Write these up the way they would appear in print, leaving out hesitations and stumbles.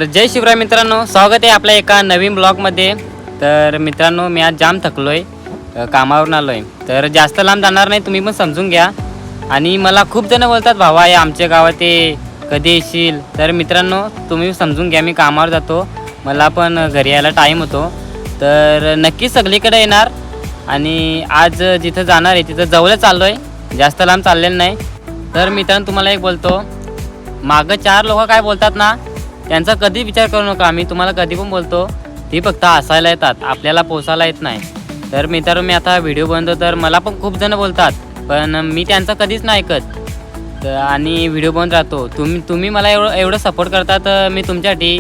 तर जय शिवराय मित्रांनो, स्वागत आहे आपल्या एका नवीन ब्लॉगमध्ये। तर मित्रांनो, मी आज जाम थकलोय, कामावरून आलोय, तर जास्त लांब जाणार नाही, तुम्ही पण समजून घ्या। आणि मला खूप जण बोलतात, भावा या आमच्या गावात ये, कधी येशील? तर मित्रांनो, तुम्ही समजून घ्या, मी कामावर जातो, मला पण घरी यायला टाईम होतो, तर नक्कीच सगळीकडे येणार। आणि आज जिथं जाणार आहे तिथं जवळ चाललो आहे, जास्त लांब चाललेलं नाही। तर मित्रांनो, तुम्हाला एक बोलतो, मागं 4 लोक काय बोलतात ना, त्यांचा कधी विचार करू नका। मी तुम्हाला कधी पण बोलतो, ती फक्त हसायला येतात, आपल्याला पोसायला येत नाही। तर मित्रांनो, मी आता व्हिडिओ बनवतो, तर मला पण खूप जण बोलतात, पण मी त्यांचं कधीच नाही ऐकत, तर आणि व्हिडिओ बनवत राहतो। तुम्ही मला एवढं सपोर्ट करतात, मी तुमच्यासाठी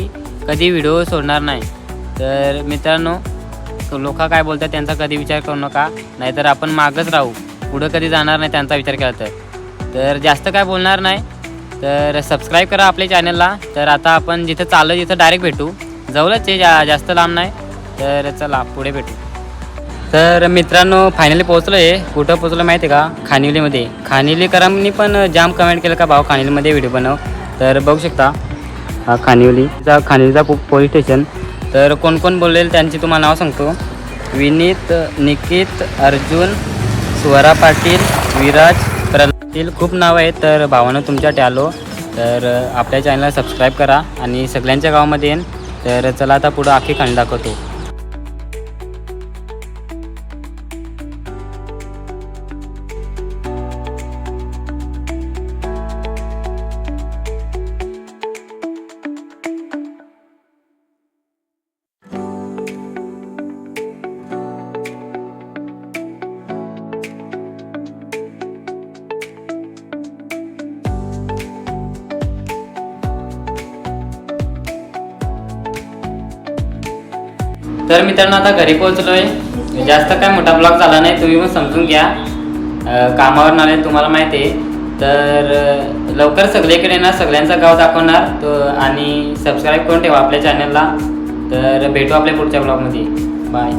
कधी व्हिडिओ सोडणार नाही। तर मित्रांनो, लोक काय बोलतात त्यांचा कधी विचार करू नका, नाहीतर आपण मागच राहू, पुढं कधी जाणार नाही त्यांचा विचार केला तर जास्त काय बोलणार नाही। तर सबस्क्राईब करा आपल्या चॅनलला। तर आता आपण जिथं चाललो तिथं डायरेक्ट भेटू, जवळच आहे, जास्त लांब नाही, तर चला पुढे भेटू। तर मित्रांनो, फायनली पोहोचलो आहे। कुठं पोहोचलो माहिती आहे का? खानिवलीमध्ये। खानिवलीकरांनी पण जाम कमेंट केलं का भाऊ खानिवलीमध्ये व्हिडिओ बनव, तर बघू शकता हा खानिवलीचा पोलीस स्टेशन। तर कोण कोण बोललेलं त्यांची तुम्हाला नाव सांगतो, विनीत, निकित, अर्जुन, स्वरा पाटील, विराज, प्रल्हाद, खूप नाव आहेत। तर भावानं तुमच्यासाठी आलो, तर आपल्या चॅनलला सबस्क्राईब करा आणि सगळ्यांच्या गावामध्ये येईन। तर चला आता पुढं आखी खाणी दाखवतो। तर मित्रांनो, आता घरी पोहोचलोय, जास्त काय मोठा ब्लॉग झाला नाही, तुम्ही पण समजून घ्या, कामावर आले तुम्हाला माहिती आहे। तर लवकर सगळीकडे येणार, सगळ्यांचं गाव दाखवणार तो, आणि सबस्क्राईब करून ठेवा आपल्या चॅनलला। तर भेटू आपल्या पुढच्या ब्लॉगमध्ये, बाय।